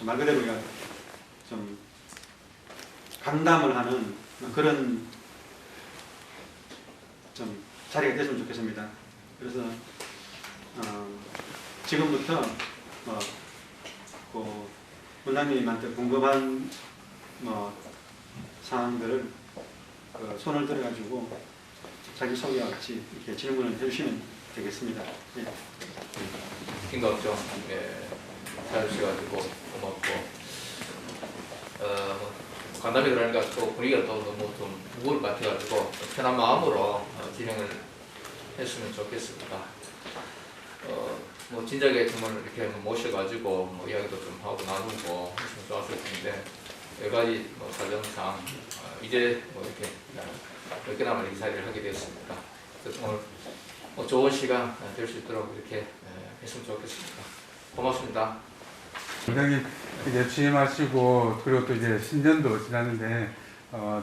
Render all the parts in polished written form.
말 그대로 우리가 좀 강담을 하는 그런 좀 자리가 됐으면 좋겠습니다. 그래서 지금부터 그 원장님한테 궁금한 사항들을 손을 들어가지고 자기 소개와 같이 이렇게 질문을 해주시면 되겠습니다. 예. 긴급정 잘해주셔가지고 고맙고 간담회 그러니까 또 분위기가 또 너무 좀 무거울 것 같아가지고 편한 마음으로 진행을 했으면 좋겠습니다. 뭐 진작에 정말 이렇게 모셔가지고 뭐 이야기도 좀 하고 나누고 했으면 좋았을 텐데 여러 가지 뭐 사정상 이제 뭐 이렇게 몇 개나마 이 자리를 하게 되었습니다. 그래서 오늘 뭐 좋은 시간 될 수 있도록 이렇게 했으면 좋겠습니다. 고맙습니다. 원장님 이제 취임하시고 그리고 또 이제 신년도 지났는데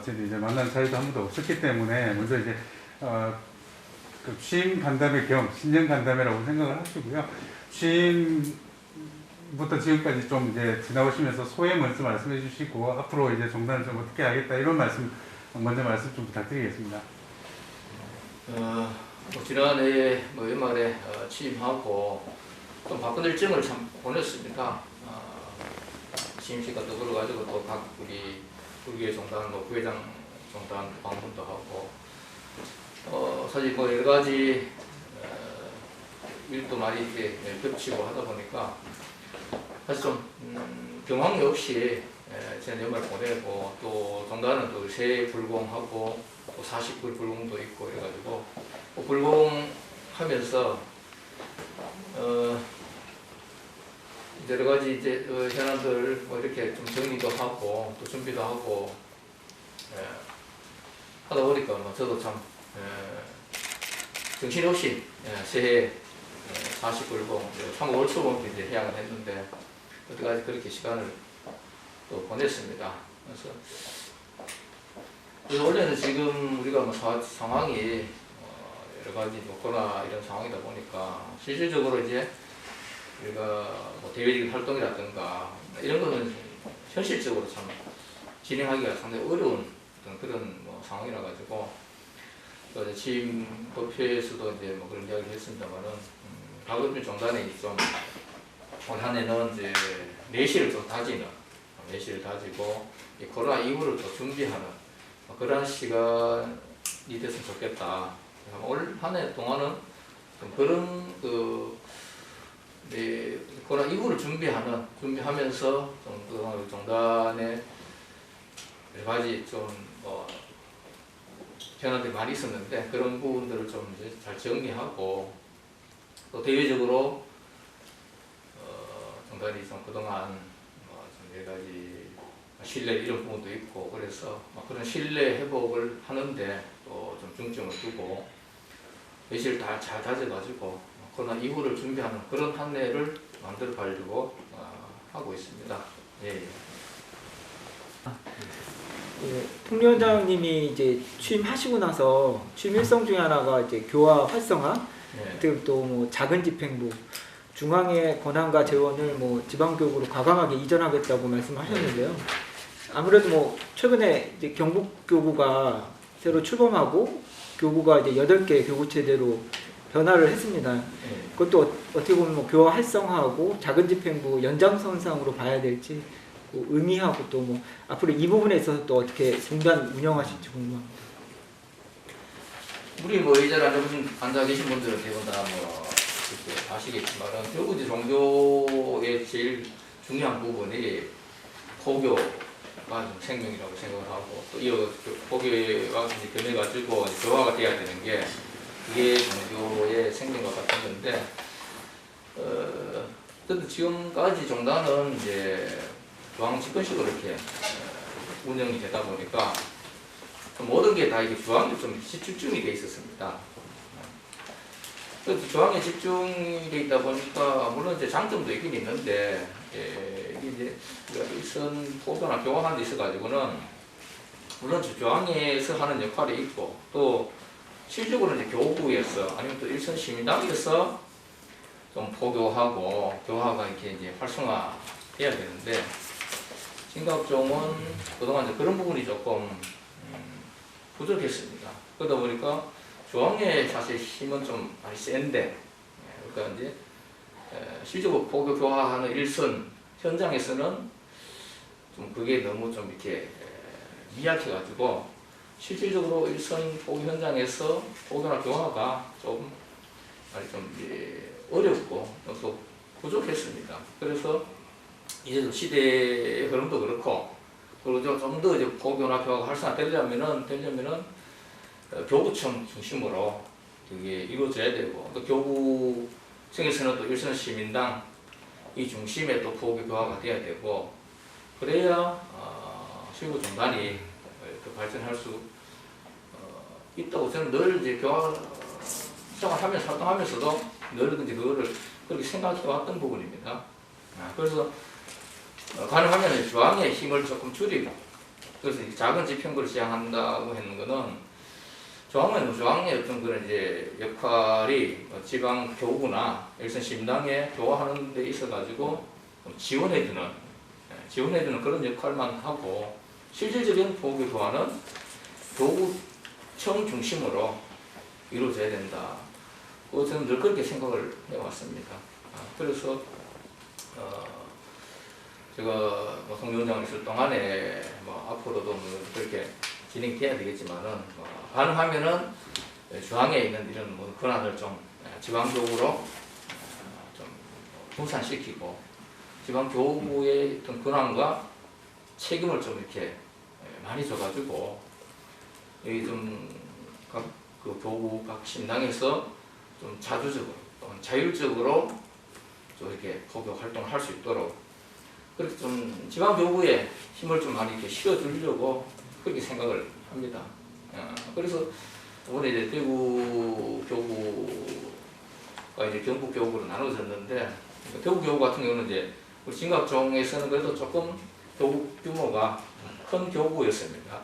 저희 이제 만난 자리도 한 번도 없었기 때문에 먼저 이제 그 취임 간담회 겸 신년 간담회라고 생각을 하시고요. 취임부터 지금까지 좀 이제 지나오시면서 소회 먼저 말씀해 주시고 앞으로 이제 종단을 좀 어떻게 하겠다 이런 말씀 먼저 말씀 좀 부탁드리겠습니다. 뭐 지난해 뭐 연말에 취임하고 좀 바쁜 일정을 참 보냈습니다. 취임식 같은 거 가지고 또 각 우리 국외 종단, 뭐 부회장 종단 방문도 하고 사실 뭐 여러 가지 일도 많이 이렇게 겹치고 하다 보니까 사실 좀 경황이 없이 지난 연말 보내고 또 종단은 또 새해 불공하고 또 49일 불공도 있고 이래가지고 불공하면서 여러 가지 이제 현안들 뭐 이렇게 좀 정리도 하고 또 준비도 하고 하다 보니까 뭐 저도 참 정신없이 새해 49일봉 3월 월초봉 이제 해양을 했는데 그때까지 그렇게 시간을 또 보냈습니다. 그래서 원래는 지금 우리가 뭐 상황이 여러 가지 뭐 코로나 이런 상황이다 보니까 실질적으로 이제 우리가 뭐 대외적인 활동이라든가 이런 거는 현실적으로 참 진행하기가 상당히 어려운 그런 뭐 상황이라 가지고 취임법회에서도 이제 뭐 그런 이야기를 했습니다만은 가급적 종단이 좀 올 한 해는 이제 내실을 좀 다지는 내실을 다지고 이 코로나 이후를 또 준비하는 그런 시간이 됐으면 좋겠다. 올 한 해 동안은 좀 그런 코로나 이후를 준비하면서 좀 종단에 여러 가지 좀 현안들이 많이 있었는데 그런 부분들을 좀 이제 잘 정리하고 또 대외적으로 종단이 좀 그동안 좀 여러 가지 신뢰 이런 부분도 있고 그래서 그런 신뢰 회복을 하는데 또 좀 중점을 두고 내실을 다 잘 다져가지고 코로나 이후를 준비하는 그런 한 해를 만들어 가려고 하고 있습니다. 예. 통위원장님이 이제 취임하시고 나서 취임 일성 중에 하나가 이제 교화 활성화, 네. 또 뭐 작은 집행부, 중앙의 권한과 재원을 뭐 지방교구로 과감하게 이전하겠다고 말씀하셨는데요. 아무래도 뭐 최근에 이제 경북교구가 새로 출범하고 교구가 이제 8개 교구체제로 변화를 했습니다. 네. 그것도 어떻게 보면 뭐 교화 활성화하고 작은 집행부 연장선상으로 봐야 될지 의미하고 또 뭐 앞으로 이 부분에 있어서 또 어떻게 종단 운영하실지 궁금합니다. 우리 뭐 이 자리에 앉아 계신 분들은 대부분 다 뭐 아시겠지만은 결국 이제 종교의 제일 중요한 부분이 포교가 좀 생명이라고 생각을 하고 또 이 포교와 변해가지고 교화가 돼야 되는 게 그게 종교의 생명과 같은 건데 근데 지금까지 종단은 이제 교황 집권식으로 이렇게 운영이 되다 보니까 모든 게 다 이게 교황에 좀 집중이 돼 있었습니다. 그래서 교황에 집중이 돼 있다 보니까 물론 이제 장점도 있긴 있는데 이게 이제 일선 포교나 교황하는 데 있어가지고는 물론 교황에서 하는 역할이 있고 또 실질적으로 이제 교구에서 아니면 또 일선 시민당에서 좀 포교하고 교화가 이렇게 이제 활성화돼야 돼야 되는데 진각종은 그동안 이제 그런 부분이 조금 부족했습니다. 그러다 보니까 조항의 사실 힘은 좀 많이 센데, 그러니까 이제 실제로 포교 교화하는 일선 현장에서는 좀 그게 너무 좀 이렇게 미약해가지고 실질적으로 일선 포교 현장에서 포교나 교화가 좀 많이 좀 어렵고 또 부족했습니다. 그래서 이제 시대의 흐름도 그렇고 그리고 좀 더 이제 포교나 교화가 활성화되려면은 교구청 중심으로 그게 이루어져야 되고 또 교구청에서는 또 일선 시민당 이 중심에 또 포교 교화가 돼야 되고 그래야 실무 종단이 발전할 수 있다고 저는 늘 이제 교화 생활하면서 활동하면서도 늘 이제 그거를 그렇게 생각해 왔던 부분입니다. 그래서 가능하면 중앙의 힘을 조금 줄이고 그래서 작은 지평구를 시행한다고 했는 거는 중앙의 어떤 그런 이제 역할이 지방 교구나 일선 시민당에 교화하는 데 있어 가지고 지원해주는 그런 역할만 하고 실질적인 포교 교화는 교구청 중심으로 이루어져야 된다. 저는 늘 그렇게 생각을 해왔습니다. 그래서 제가 송위원장을 있을 동안에 앞으로도 그렇게 진행돼야 되겠지만은 가능하면은 중앙에 있는 이런 권한을 좀 지방교구로 좀 분산시키고 지방교구의 어떤 권한과 책임을 좀 이렇게 많이 줘가지고 여기 좀 각 그 교구 각 신당에서 좀 자주적으로 또는 자율적으로 좀 이렇게 포교 활동을 할 수 있도록 그렇게 좀 지방교구에 힘을 좀 많이 이렇게 실어주려고 그렇게 생각을 합니다. 그래서 이번에 이제 대구 교구가 이제 경북 교구로 나눠졌는데 경북 교구 같은 경우는 이제 우리 진각종에서는 그래도 조금 교구 규모가 큰 교구였습니다.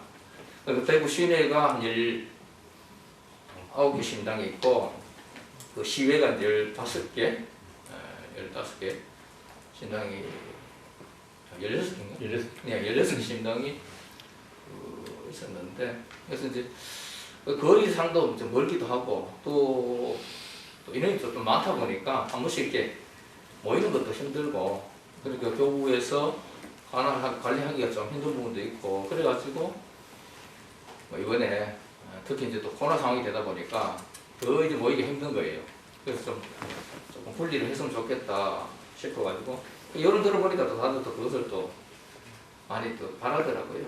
그러니까 대구 시내가 한 19개 신당이 있고 그 시외가 15개 신당이 16개인가? 16개 신당이 있었는데 그래서 이제 거리상도 좀 멀기도 하고 또 인원이 좀 많다 보니까 한 번씩 이렇게 모이는 것도 힘들고 그러니까 교구에서 관리하기가 좀 힘든 부분도 있고 그래가지고 이번에 특히 이제 또 코로나 상황이 되다 보니까 더 이제 모이기 힘든 거예요. 그래서 조금 분리를 했으면 좋겠다 싶어가지고 여름 들어보니까 또 다들 또 그것을 또 많이 또 바라더라고요.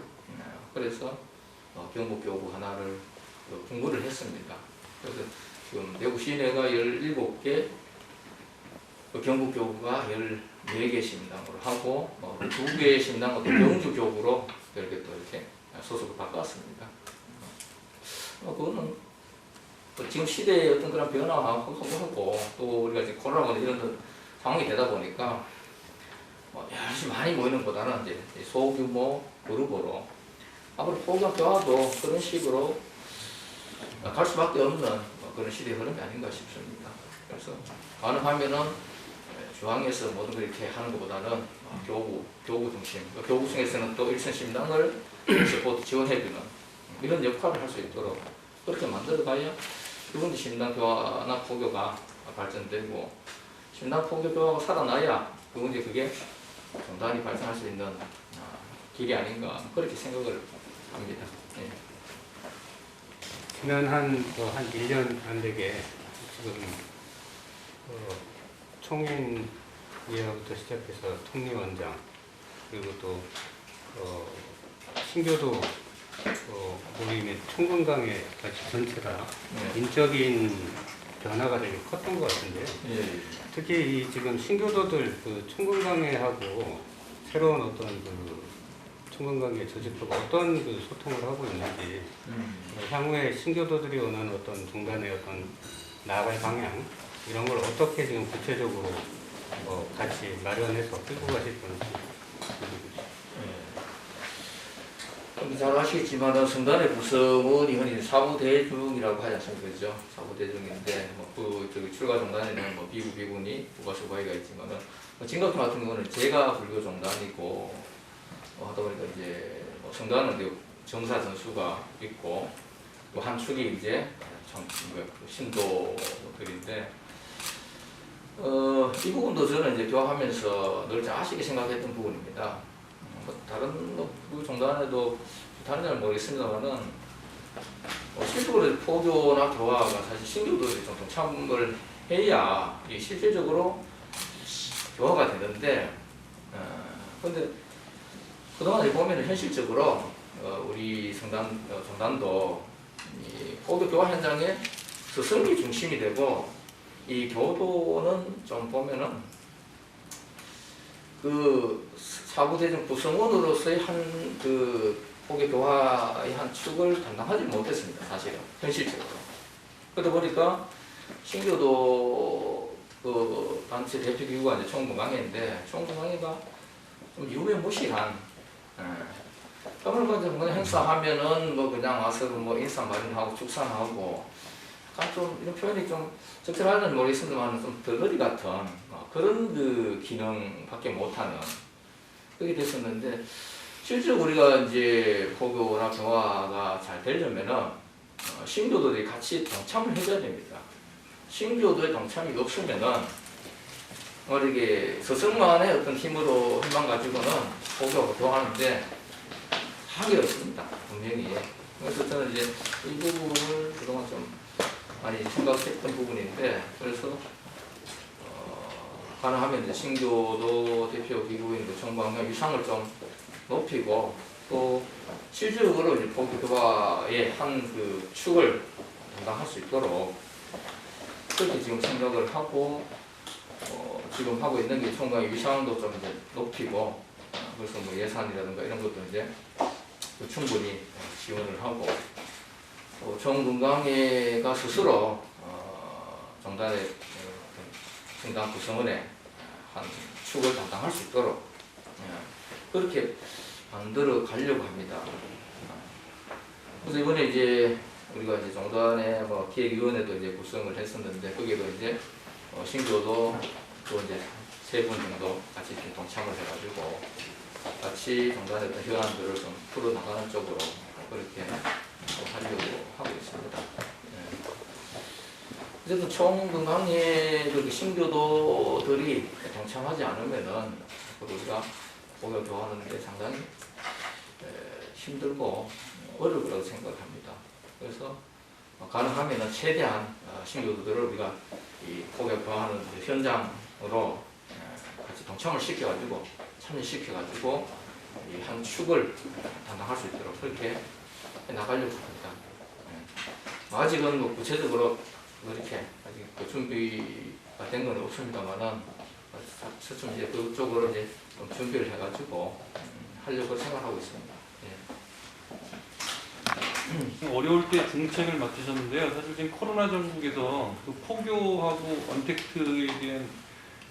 그래서 경북교구 하나를 공부를 했습니다. 그래서 지금 대구 시내가 17개, 경북교구가 14개 신당으로 하고 2개의 신당은 또 경주교구로 이렇게 또 이렇게 소속을 바꿨습니다. 그거는 지금 시대의 어떤 그런 변화하고 또 우리가 지금 코로나 이런 상황이 되다 보니까 열심히 많이 모이는 것보다는 이제 소규모 그룹으로 앞으로 포교 교화도 그런 식으로 갈 수밖에 없는 그런 시대의 흐름이 아닌가 싶습니다. 그래서 가능하면은 중앙에서 모든 걸 이렇게 하는 것보다는 교구 중심, 교구청에서는 또 일선 신당을 서포트 지원해주는 이런 역할을 할 수 있도록 그렇게 만들어가야 기본적인 신당 교화나 포교가 발전되고 신당 포교 교화가 살아나야 기본적인 그게 종단이 발전할 수 있는 길이 아닌가 그렇게 생각을 합니다. 예. 지난 한 1년 안 되게 지금 총인 이하부터 시작해서 통리원장 그리고 또 신교도 모임의 총건강회 같이 전체가 인적인 변화가 되게 컸던 것 같은데요. 예. 특히 이 지금 신교도들 그 총건강회하고 새로운 어떤 그 총건강회 조직부가 어떤 그 소통을 하고 있는지 향후에 신교도들이 원하는 어떤 종단의 어떤 나아갈 방향 이런 걸 어떻게 지금 구체적으로 같이 마련해서 끌고 가실 건지. 잘 아시겠지만 성단의 구성원이 흔히 사부대중이라고 하지 않습니까? 그죠? 사부대중인데 저기 출가 정단에는 비구니 부가수바위가 있지만은 진각 같은 경우는 제가 불교 정단이고 하다 보니까 이제 성단은 정사 전수가 있고 또 한 축이 이제 신도들인데 이 부분도 저는 이제 교화하면서 늘 자식이 생각했던 부분입니다. 다른 그 정단에도 다른 데는 모르겠습니다만은 실질적으로 포교나 교화가 사실 신교도들이 좀 동참을 해야 실질적으로 교화가 되는데 근데 그동안 보면 현실적으로 우리 정단도 이 포교 교화 현장에 스승이 중심이 되고 이 교도는 좀 보면은 그 사부대중 구성원으로서의 한 그 포교 교화의 한 축을 담당하지 못했습니다. 사실은 현실적으로. 그러다 보니까 신교도 그 단체 대표 기구가 이제 총금강회인데 총금강회가 좀 유명무실한 그러니까 뭐 행사하면은 뭐 그냥 와서 뭐 인사 마련하고 축산하고 약간 좀 이런 표현이 좀 적절한지는 모르겠습니다만 좀 덜거리 같은 그런 그 기능밖에 못하는 그게 됐었는데 실제로 우리가 이제 포교나 교화가 잘 되려면은 신교도들이 같이 동참을 해줘야 됩니다. 신교도의 동참이 없으면은 이게 스승만의 어떤 힘으로 힘만 가지고는 포교하고 교화하는데 하기 어렵습니다. 분명히. 그래서 저는 이제 이 부분을 그동안 좀 많이 생각했던 부분인데 그래서 가능하면 이제 신교도 대표 기구인 그 정부환경 위상을 좀 높이고 또 실질적으로 이제 포교 교화의 한 그 축을 담당할 수 있도록 그렇게 지금 생각을 하고 지금 하고 있는 게 총괄 위상도 좀 이제 높이고 그래서 뭐 예산이라든가 이런 것도 이제 충분히 지원을 하고 또 정건강회가 스스로 정단의 정당 구성원의 한 축을 담당할 수 있도록 그렇게 만들어 가려고 합니다. 그래서 이번에 이제 우리가 이제 정단의 뭐 기획위원회도 이제 구성을 했었는데 거기에도 이제 신교도 또 이제 3분 정도 같이 좀 동참을 해가지고 같이 정단의 어떤 현안들을 좀 풀어나가는 쪽으로 그렇게 하려고 하고 있습니다. 어쨌든 총건강회 그렇게 신교도들이 동참하지 않으면은 우리가 포교 교화하는데 상당히 힘들고 어려울 거라고 생각합니다. 그래서 가능하면은 최대한 신교도들을 우리가 이 포교 교화하는 현장으로 같이 동참을 시켜가지고 참여시켜가지고 이 한 축을 담당할 수 있도록 그렇게 나가려고 합니다. 아직은 뭐 구체적으로 그렇게 아직 그 준비가 된 건 없습니다만은 차츰 이제 그쪽으로 이제 좀 준비를 해가지고 하려고 생각하고 있습니다. 어려울 때 중책을 맡으셨는데요. 사실 지금 코로나 전국에서 그 포교하고 언택트에 대한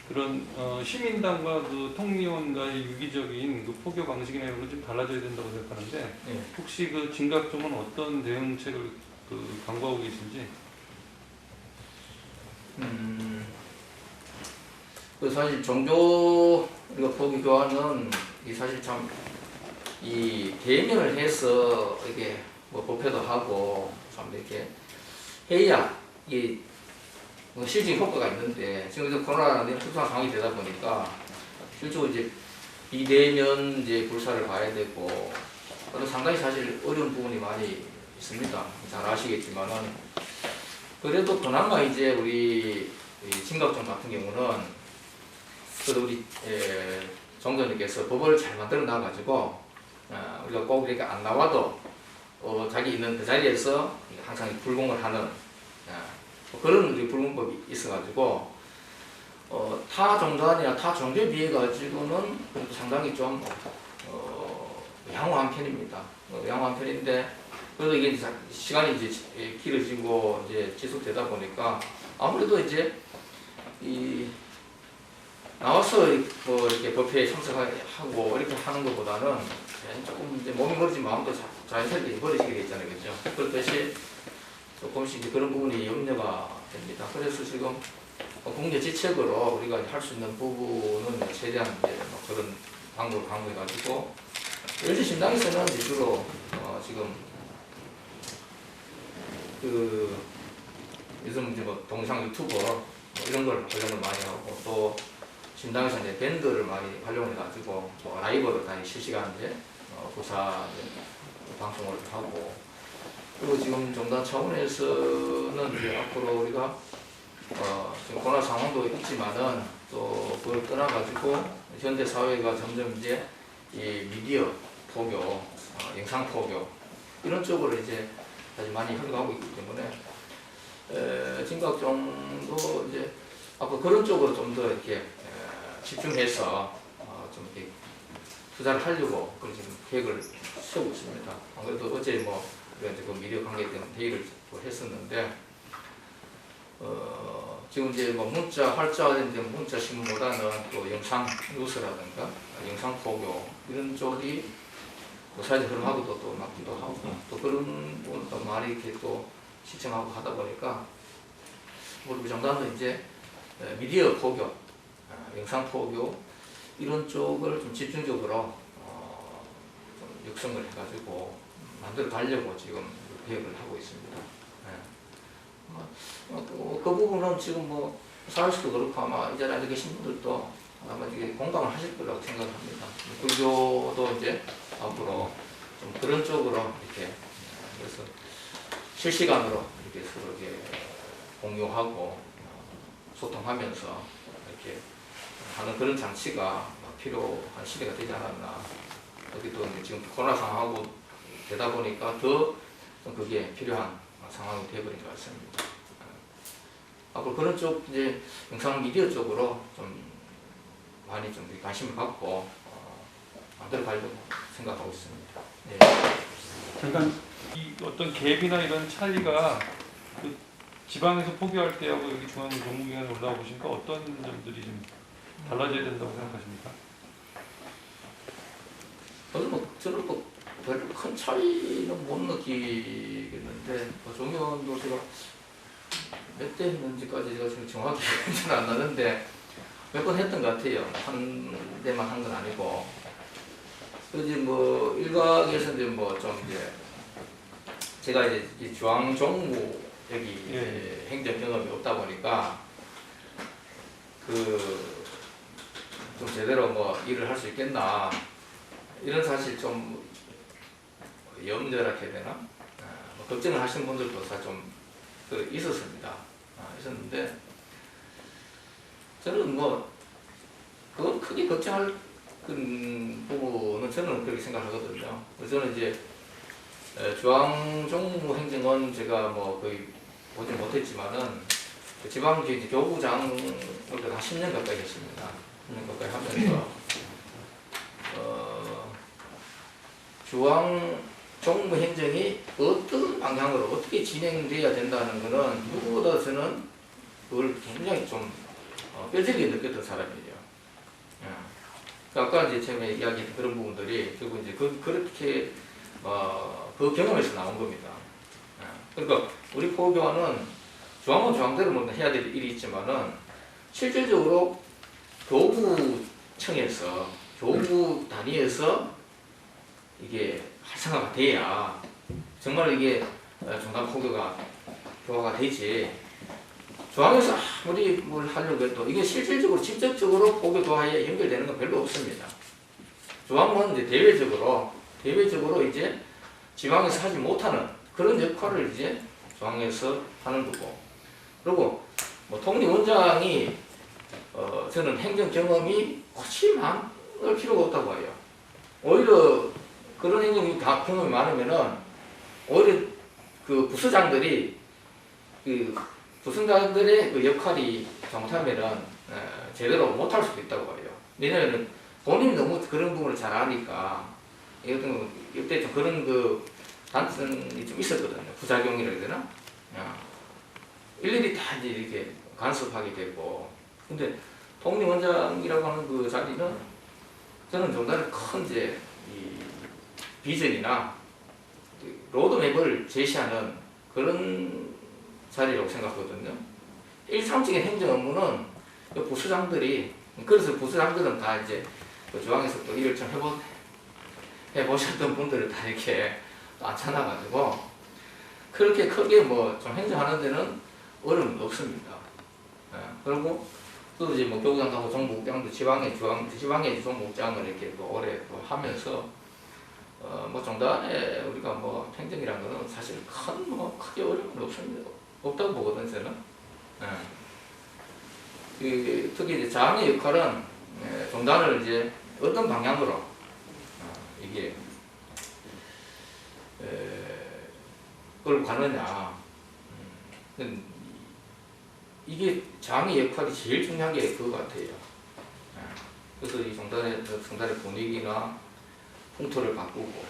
그런 시민당과 그 통리원과의 유기적인 그 포교 방식이나 이런 건 좀 달라져야 된다고 생각하는데 혹시 그 진각 쪽은 어떤 대응책을 그 강구하고 계신지? 그 사실 종교 우리가 포교 교화는 이 사실 참 이 대면을 해서 이게 뭐 법회도 하고 참 이렇게 해야 이 뭐 실질 효과가 있는데 지금 코로나라는 특수한 상황이 되다 보니까 실제로 이제 비대면 이제 불사를 봐야 되고 또 상당히 사실 어려운 부분이 많이 있습니다. 잘 아시겠지만은 그래도 그나마 이제 우리 진각종 같은 경우는 그래도 우리 정전님께서 법을 잘 만들어 놔가지고 우리가 꼭 이렇게 안 나와도 자기 있는 그 자리에서 항상 불공을 하는 그런 우리 불공법이 있어가지고 타 정단이나 타 종교에 비해 가지고는 상당히 좀 양호한 편입니다. 양호한 편인데 그래도 이게 시간이 이제 길어지고 이제 지속되다 보니까 아무래도 이제 이 나와서 뭐 이렇게 법회에 참석하고 이렇게 하는 것보다는 조금 이제 몸이 멀어진 마음도 자연스럽게 버리시게 되잖아요, 그렇죠? 그렇듯이 조금씩 이제 그런 부분이 염려가 됩니다. 그래서 지금 국내 지책으로 우리가 할 수 있는 부분은 최대한 이제 뭐 그런 방법을 강구해가지고 LG 신당에서는 이제 주로 지금 그 요즘 이제 뭐 동상 유튜버 뭐 이런 걸 활용을 많이 하고 또 신당에서 이제 밴드를 많이 활용해가지고 뭐 라이브로 다 실시간 이제 부사 방송을 하고 그리고 지금 정당 차원에서는 이제 앞으로 우리가 지금 코로나 상황도 있지만은 또 그걸 떠나가지고 현대 사회가 점점 이제 이 미디어 포교, 영상 포교 이런 쪽으로 이제 아주 많이 흘러가고 있기 때문에 진각정도 이제 앞으로 그런 쪽으로 좀 더 이렇게 집중해서 좀 이렇게 투자를 하려고 그런 지금 계획을 세우고 있습니다. 안 그래도 어제 뭐 우리가 이제 그 미디어 관계에 대한 회의를 했었는데 지금 이제 뭐 문자 활자된 문자 신문보다는 또 영상 뉴스라든가 영상 포교 이런 쪽이 뭐 사회적 흐름하고도 또 맞기도 하고 또 그런 부분도 많이 이렇게 또 시청하고 하다 보니까 우리 정당도 이제 미디어 포교, 영상 포교 이런 쪽을 좀 집중적으로 좀 육성을 해가지고 만들어 가려고 지금 계획을 하고 있습니다. 그 부분은 지금 뭐 사회식도 그렇고 아마 이 자리에 앉아 계신 분들도 아마 이게 공감을 하실 거라고 생각합니다. 불교도 이제 앞으로 좀 그런 쪽으로 이렇게 그래서 실시간으로 이렇게 서로 이렇게 공유하고 소통하면서 이렇게 하는 그런 장치가 필요한 시대가 되지 않았나. 여기도 지금 코로나 상황하고 되다 보니까 더 좀 그게 필요한 상황이 되어버린 것 같습니다. 앞으로 그런 쪽 이제 영상 미디어 쪽으로 좀 많이 좀 관심을 갖고 만들어 가려고 생각하고 있습니다. 네. 잠깐 이 어떤 갭이나 이런 차이가 그 지방에서 포교할 때하고 여기 중앙 정부기관에 올라와 보시니까 어떤 점들이 좀 달라져야 된다고 생각하십니까? 저는 뭐 별 큰 차이는 못 느끼겠는데 정의원도 제가 몇 대 했는지까지 제가 지금 정확히 기억이 안 나는데 몇 번 했던 것 같아요. 한 대만 한 건 아니고. 그지 뭐 일각에서 이제 뭐 좀 이제 제가 이제 이 중앙 정부 여기 이제 행정 경험이 없다 보니까 그 좀 제대로 뭐 일을 할 수 있겠나 이런 사실 좀 염려라 해야 되나 뭐 걱정을 하시는 분들도 사실 좀 있었습니다. 있었는데 저는 뭐 그건 크게 걱정할 부분은 저는 그렇게 생각하거든요. 저는 이제 중앙정부행정은 제가 뭐 거의 보지 못했지만은 지방지 교부장을 한 10년 가까이 했습니다. 10년 가까이 하면서 중앙정부행정이 어떤 방향으로 어떻게 진행돼야 된다는 것은 누구보다 저는 그걸 굉장히 좀 뼈저리게 느꼈던 사람이에요. 아까 이제 처음에 이야기했던 그런 부분들이 결국 이제 그렇게 그 경험에서 나온 겁니다. 그러니까 우리 포교원은 중앙은 중앙대로 뭐 해야 될 일이 있지만은 실질적으로 교구청에서 교구 단위에서 이게 활성화가 돼야 정말 이게 중간 포교가 교화가 되지. 중앙에서 아무리 뭘 하려고 해도 이게 실질적으로 직접적으로 포교 교화에 연결되는 건 별로 없습니다. 중앙은 이제 대외적으로 이제 지방에서 하지 못하는 그런 역할을 이제 중앙에서 하는 거고. 그리고 뭐 통리원장이 저는 행정 경험이 훨씬 많을 필요가 없다고 해요. 오히려 그런 행정이 다 경험이 많으면은 오히려 그 부서장들이 그 부서장들의 그 역할이 잘못하면은 제대로 못할 수도 있다고 해요. 왜냐면은 본인이 너무 그런 부분을 잘 아니까 이때 좀 그런 그 단점이 좀 있었거든요. 부작용이라 해야 되나? 일일이 다 이제 이렇게 간섭하게 되고. 근데 통리원장이라고 하는 그 자리는 저는 정말 큰 이제 이 비전이나 로드맵을 제시하는 그런 자리라고 생각하거든요. 일상적인 행정 업무는 그 부서장들이, 그래서 부서장들은 다 이제 그 중앙에서 또 일을 좀 해보셨던 분들을 다 이렇게 앉혀놔가지고 그렇게 크게 뭐 좀 행정하는 데는 어려움이 없습니다. 그리고 또 이제 뭐 교구장하고 정부국장도 지방의 정부국장을 이렇게 또 오래 또 하면서 뭐 종단에 우리가 뭐 행정이라는 거는 사실 크게 어려움은 없습니다. 없다고 보거든 저는. 특히 이제 장의 역할은 종단을 이제 어떤 방향으로 이게 끌고 가느냐. 이게 장의 역할이 제일 중요한 게 그거 같아요. 그래서 이 성단의 분위기나 풍토를 바꾸고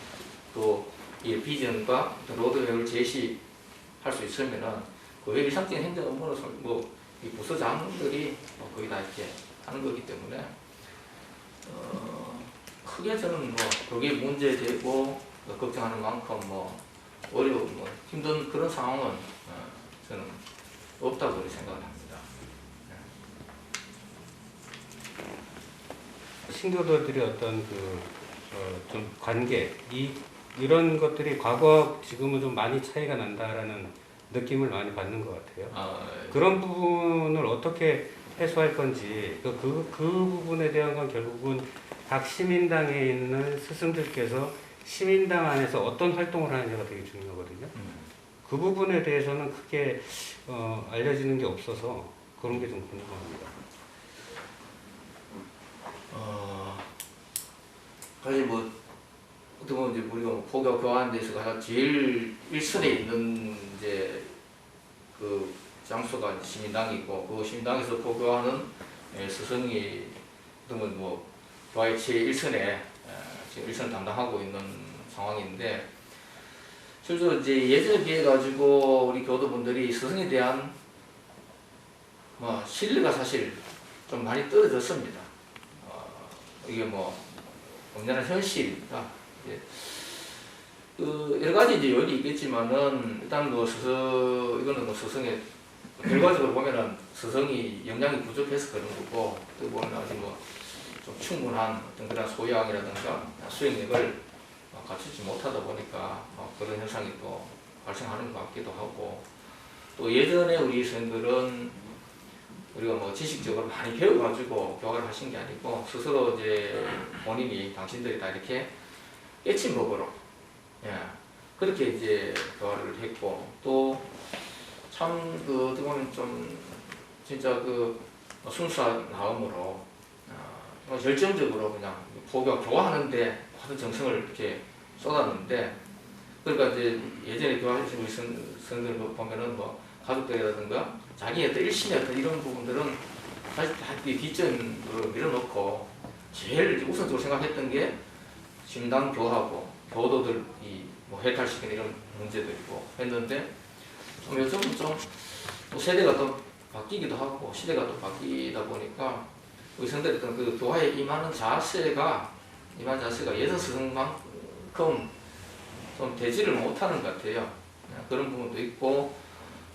또 이 비전과 로드맵을 제시할 수 있으면은 그 외 일상적인 행정 업무는 이 부서장들이 거의 다 이렇게 하는 거기 때문에 크게 저는 그게 문제되고 걱정하는 만큼 어려운 힘든 그런 상황은 저는 없다고 생각을 합니다. 신교도들의 어떤 좀 관계 이런 것들이 과거 지금은 좀 많이 차이가 난다라는 느낌을 많이 받는 것 같아요. 그런 부분을 어떻게 해소할 건지 그 부분에 대한 건 결국은 각 시민당에 있는 스승들께서 시민당 안에서 어떤 활동을 하느냐가 되게 중요하거든요. 그 부분에 대해서는 크게 알려지는 게 없어서 그런 게 좀 궁금합니다. 사실 어떻게 보면 이제 우리가 포교 교환 데서 가장 제일 일선에 있는 이제 그 장소가 시민당이고 그 시민당에서 포교하는 스승이 어떻게 보면 교화의 제일 일선에 지금 일선을 담당하고 있는 상황인데 실제로 이제 예전에 비해 가지고 우리 교도분들이 스승에 대한 신뢰가 사실 좀 많이 떨어졌습니다. 이게 엄연한 현실입니다. 여러 가지 이제 요인이 있겠지만은 일단 이거는 스승의 결과적으로 보면은 스승이 역량이 부족해서 그런 거고 또 보면 아직 좀 충분한 어떤 그런 소양이라든가 수행력을 갖추지 못하다 보니까 그런 현상이 또 발생하는 것 같기도 하고 또 예전에 우리 스승들은 우리가 지식적으로 많이 배워가지고 교화를 하신 게 아니고 스스로 이제 본인이 당신들이 다 이렇게 깨침법으로 그렇게 이제 교화를 했고 또 참 어떻게 보면 좀 진짜 순수한 마음으로 열정적으로 그냥 교화하는데 모든 정성을 이렇게 쏟았는데 그러니까 이제 예전에 교화하신 우리 선생들 보면은 가족들이라든가 자기의 어떤 일신의 어떤 이런 부분들은 사실 다 뒷전으로 밀어놓고 제일 우선적으로 생각했던 게 심당 교하고 교도들이 해탈시키는 이런 문제들이고 했는데 요즘은 좀 세대가 또 바뀌기도 하고 시대가 또 바뀌다 보니까 우리 선생들이 어떤 그 교화에 임하는 자세가 예전 스승만큼 좀 되지를 못하는 것 같아요. 그런 부분도 있고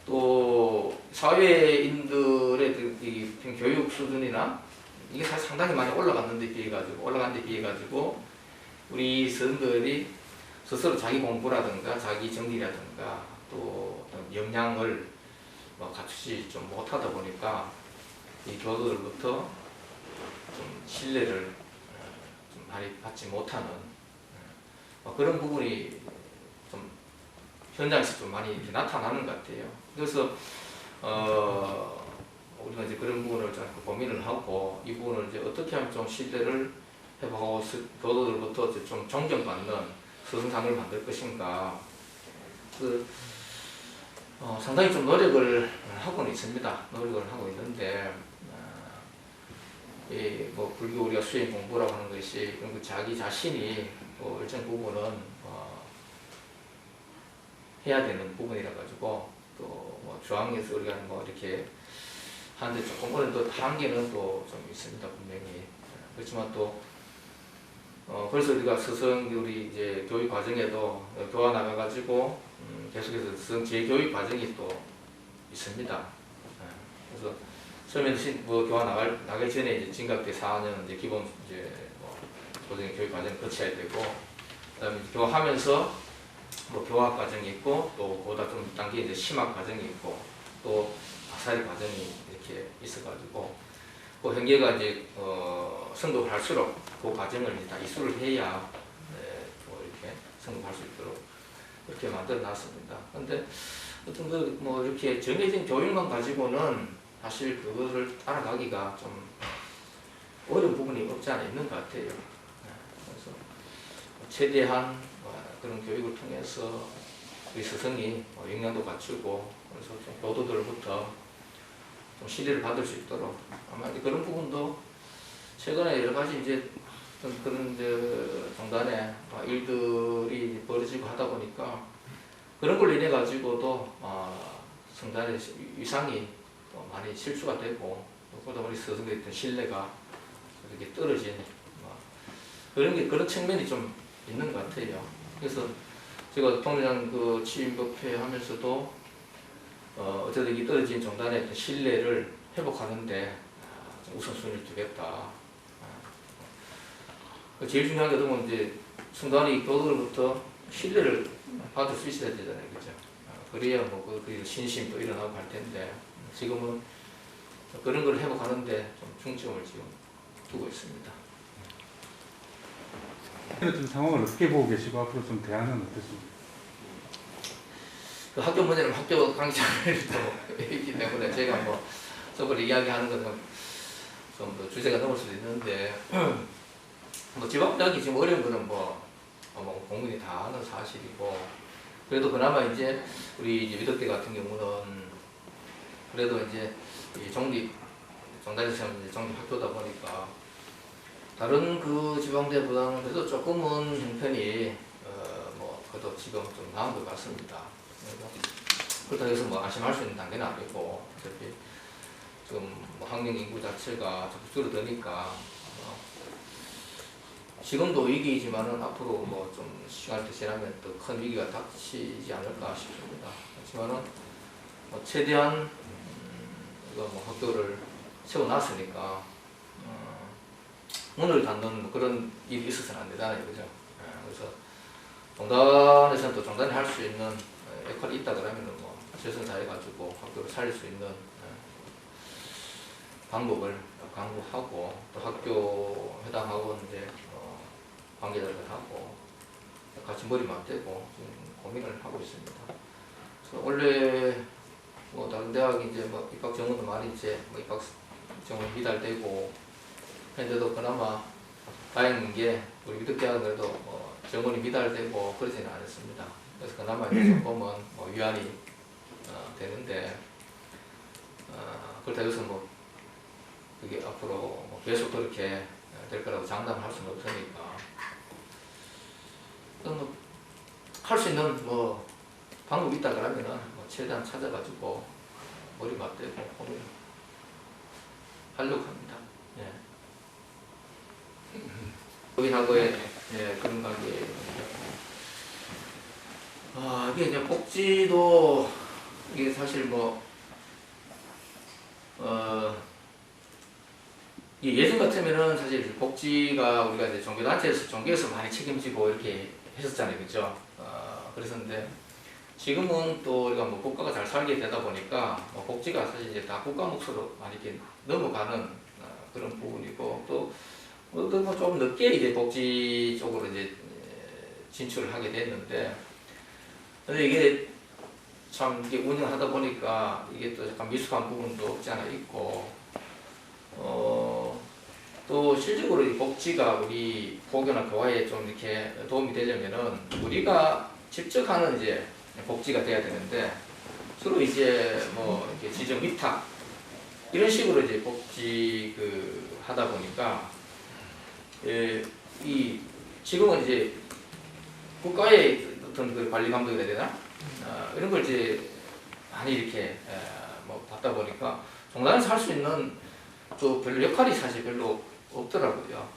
또 사회인들의 이 교육 수준이나 이게 사실 상당히 많이 올라간 데 비해 가지고 우리 스승들이 스스로 자기 공부라든가 자기 정리라든가 또 어떤 역량을 갖추지 좀 못하다 보니까 이 교도들부터 좀 신뢰를 좀 많이 받지 못하는 그런 부분이 좀 현장에서 좀 많이 이렇게 나타나는 것 같아요. 그래서 우리가 이제 그런 부분을 좀 고민을 하고 이 부분을 이제 어떻게 하면 좀 신뢰를 해보고 교도들부터 이제 좀 존경받는 스승상을 만들 것인가 상당히 좀 노력을 하고는 있습니다. 노력을 하고 있는데 불교 우리가 수행 공부라고 하는 것이 자기 자신이 일정 부분은 해야 되는 부분이라 가지고 또 중앙에서 우리가 이렇게 하는데 조금 어려운 한계는 또 좀 있습니다 분명히. 그렇지만 또 그래서 우리가 스승 우리 이제 교육 과정에도 교화 나가가지고 계속해서 스승 재교육 과정이 또 있습니다. 그래서 처음에는 뭐 교화 나가기 전에 이제 진급대 4년 이제 기본 이제 뭐 고등 교육 과정 거쳐야 되고, 그다음에 교화하면서 뭐 교화 과정이 있고 또 그보다 좀 단계 이제 심화 과정이 있고 또 박사리 과정이 이렇게 있어가지고 그 현계가 이제 성급을 할수록 그 과정을 이제 다 이수를 해야 뭐 이렇게 성급할 수 있도록 그렇게 만들어 놨습니다. 그런데 어떤 그 뭐 이렇게 정해진 교육만 가지고는 사실 그거를 따라가기가 좀 어려운 부분이 없지 않아 있는 것 같아요. 그래서 최대한 그런 교육을 통해서 우리 스승이 역량도 갖추고 그래서 좀 교도들로부터 좀 신뢰를 받을 수 있도록 아마 그런 부분도 최근에 여러 가지 이제 그런 이제 종단의 일들이 벌어지고 하다 보니까 그런 걸 인해 가지고도 성단의 위상이 또 많이 실추가 되고 그러다 보니 스승들의 어떤 신뢰가 이렇게 떨어진 그런 측면이 좀 있는 것 같아요. 그래서 제가 통일한 그 취임법회 하면서도 어쨌든 이 떨어진 종단의 어떤 신뢰를 회복하는데 우선순위를 두겠다. 제일 중요한 게 어떤 이제 성단이 교도로부터 신뢰를 받을 수 있어야 되잖아요, 그죠? 그래야 뭐 그 신심도 일어나고 할 텐데 지금은 그런 걸 회복하는데 좀 중점을 지금 두고 있습니다. 좀 상황을 어떻게 보고 계시고 앞으로 좀 대안은 어떻습니까? 그 학교 문제는 학교 강좌를 또 있기 때문에 제가 뭐 저걸 이야기하는 것은 좀 더 주제가 넘을 수도 있는데 뭐 지방대학이 지금 어려운 거는 뭐 공무원이 다 아는 사실이고 그래도 그나마 이제 우리 이제 미덕대 같은 경우는 그래도 이제 이 종단에서 이제 종립 학교다 보니까 다른 그 지방대보다는 그래도 조금은 형편이 뭐 그래도 지금 좀 나은 것 같습니다. 그렇다고 해서 뭐 안심할 수 있는 단계는 아니고 어차피 지금 뭐 학령 인구 자체가 자꾸 줄어드니까 지금도 위기이지만은 앞으로 뭐 좀 시간이 지나면 더 큰 위기가 닥치지 않을까 싶습니다. 그렇지만은 뭐 최대한 이거 뭐 학교를 세워놨으니까 문을 닫는 뭐 그런 일이 있어서는 안 되잖아요, 그죠? 그래서 종단에서는 또 종단이 할 수 있는 역할이 있다 그러면은 뭐 최선 다해가지고 학교를 살릴 수 있는 방법을 강구하고 또 학교 해당 학원 이제 관계자들하고 같이 머리 맞대고 지금 고민을 하고 있습니다. 그래서 원래 뭐 다른 대학이 이제 뭐 입학 정원도 많이 이제 뭐 입학 정원 미달되고 했는데도 그나마 다행인 게 우리 미덕대학은 그래도 뭐 정원이 미달되고 그러지는 않았습니다. 그래서 그나마 이제 조금은 뭐 위안이 되는데 그렇다고 해서 뭐 그게 앞으로 뭐 계속 그렇게 될 거라고 장담할 수는 없으니까 할 수 있는 뭐 방법이 있다 그러면은 뭐 최대한 찾아가지고 머리 맞대고 고민을 하려고 합니다. 예. 거기하고의 그런 관계. 이게 이제 복지도 이게 사실 뭐 예전 같으면은 사실 복지가 우리가 이제 종교에서 많이 책임지고 이렇게 했었잖아요, 그죠? 그랬었는데 지금은 또 우리가 뭐 국가가 잘 살게 되다 보니까 복지가 사실 이제 다 국가 몫으로 많이 이렇게 넘어가는 그런 부분이고 또 뭐 좀 늦게 이제 복지 쪽으로 이제 진출을 하게 됐는데 근데 이게 참 이게 운영하다 보니까 이게 또 약간 미숙한 부분도 없지 않아 있고 또 실질적으로 이 복지가 우리 포교나 교화에 좀 이렇게 도움이 되려면은 우리가 직접 하는 이제 복지가 돼야 되는데 주로 이제 뭐 이렇게 지정 위탁 이런 식으로 이제 복지 하다 보니까 이 지금은 이제 국가의 어떤 그 관리 감독이라 해야 되나 이런 걸 이제 많이 이렇게 뭐 받다 보니까 종단에서 할 수 있는 또 별 역할이 사실 별로 없더라고요.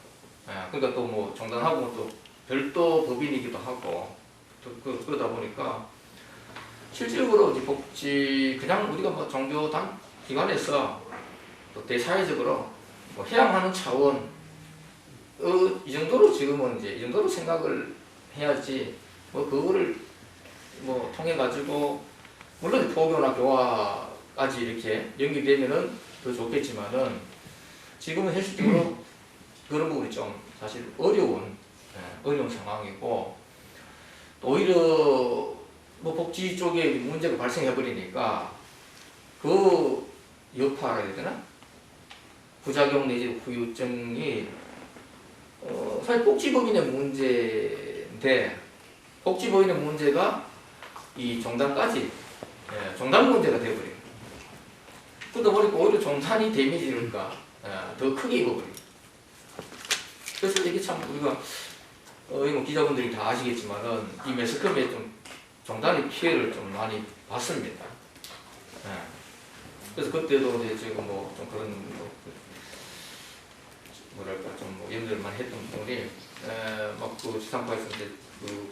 예, 그러니까 또 뭐 종단하고 또 별도 법인이기도 하고 또 그러다 보니까 실질적으로 이제 복지 그냥 우리가 뭐 종교단 기관에서 또 대사회적으로 뭐 해양하는 차원 이 정도로 지금은 이제 이 정도로 생각을 해야지 뭐 그거를 뭐 통해 가지고 물론 포교나 교화까지 이렇게 연결되면은 더 좋겠지만은 지금은 현실적으로 그런 부분이 좀 사실 어려운 상황이고 또 오히려 뭐 복지 쪽에 문제가 발생해 버리니까 그 여파라 해야 되나 부작용 내지 후유증이 사실 복지법인의 문제인데 복지법인의 문제가 이 종단까지 종단 문제가 되어버려요. 그러다 보니까 오히려 종단이 데미지를까 더 크게 입어버려요. 그래서 이게 참 우리가 이거 기자분들이 다 아시겠지만은 이 매스컴에 좀 종단의 피해를 좀 많이 봤습니다. 그래서 그때도 이제 지금 뭐 좀 그런 뭐랄까 좀 뭐 염려를 많이 했던 부분이 막 그 지상파에서 이제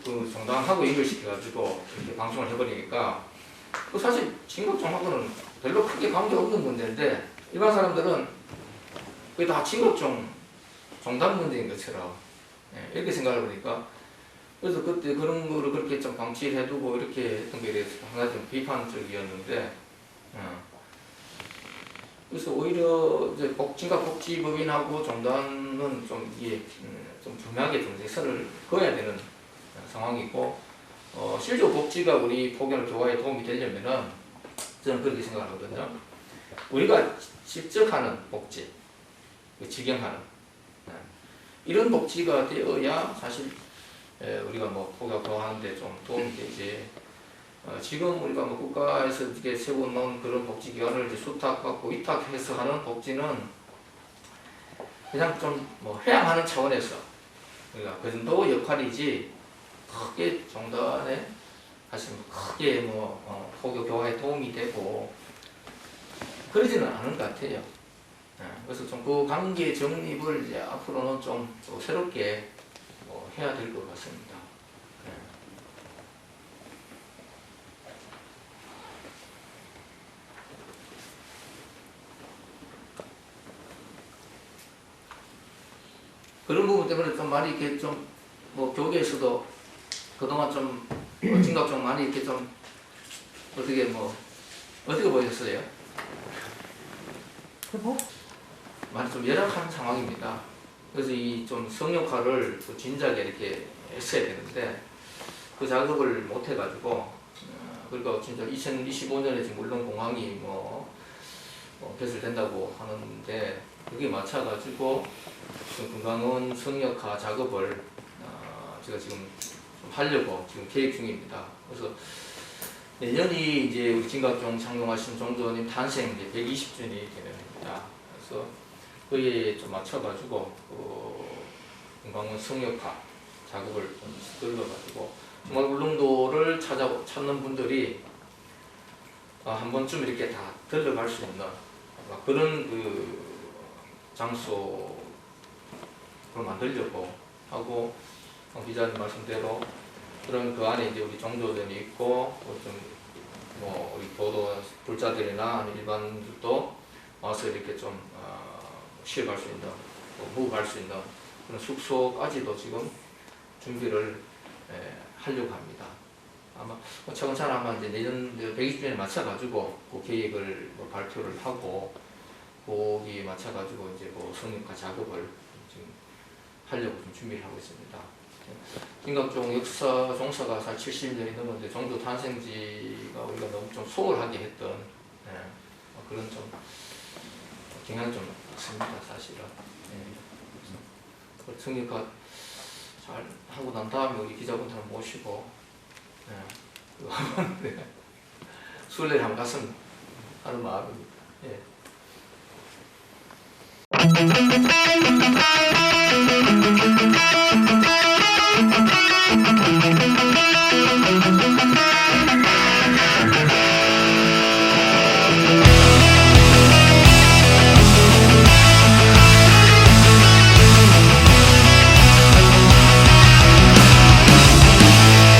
그 종단하고 연결시켜가지고 이렇게 방송을 해버리니까 그 사실 진급종하고는 별로 크게 관계없는 문제인데 일반 사람들은 그게 다 진급종 종단 문제인 것처럼 이렇게 생각을 하니까 그래서 그때 그런 거를 그렇게 좀 방치를 해두고 이렇게 했던 거에 대해서 하나 좀 비판적이었는데 그래서 오히려 이제 복지법인하고 종단은 좀 이게 좀 분명하게 좀 선을 그어야 되는 상황이고 실제 복지가 우리 포교나 교화에 도움이 되려면은 저는 그렇게 생각하거든요. 우리가 직접 하는 복지, 직영하는 이런 복지가 되어야 사실 우리가 뭐 포교 교화하는데 좀 도움이 되지. 지금 우리가 뭐 국가에서 이렇게 세워놓은 그런 복지기관을 이제 수탁받고 위탁해서 하는 복지는 그냥 좀 뭐 회양하는 차원에서 우리가 그 정도 역할이지 크게 종단에 사실 크게 뭐 포교 교화에 도움이 되고 그러지는 않은 것 같아요. 그래서 좀 그 관계 정립을 이제 앞으로는 좀 새롭게 해야 될 것 같습니다. 그런 부분 때문에 좀 많이 이렇게 좀 뭐 교계에서도 그동안 좀 진각 좀 많이 이렇게 좀 어떻게 보셨어요? 많이 좀 열악한 상황입니다. 그래서 이 좀 성역화를 진작에 이렇게 했어야 되는데 그 작업을 못 해가지고 그러니까 진짜 2025년에 지금 물론 공항이 개설된다고 하는데 그게 맞춰가지고 금강원 성역화 작업을 제가 지금 좀 하려고 지금 계획 중입니다. 그래서 내년이 이제 우리 진각종 창룡하신 종조님 탄생 이제 120주년이 되는입니다. 그래서 그에 좀 맞춰가지고 금강원 성역화 작업을 좀 들러가지고 정말 울릉도를 찾는 분들이 한 번쯤 이렇게 다 들러갈 수 있는 그런 그 장소를 만들려고 하고 기자님 말씀대로 그런 그 안에 이제 우리 종조전이 있고 우리 보도 불자들이나 일반들도 와서 이렇게 좀 쉬어갈 수 있는 묵을 수 있는 그런 숙소까지도 지금 준비를 하려고 합니다. 아마 차근차근 아마 이제 내년 120주년에 맞춰가지고 그 계획을 발표를 하고 거기에 맞춰가지고 이제 성역화 작업을 지금 하려고 좀 준비를 하고 있습니다. 진각종 역사 종사가 사실 70년이 넘었는데 종조 탄생지가 우리가 너무 좀 소홀하게 했던 그런 좀 경향이 좀 있습니다, 사실은. 성역화 잘 하고 난 다음에 우리 기자분들 모시고 순례를 한번 갔으면 하는 마음입니다. 예.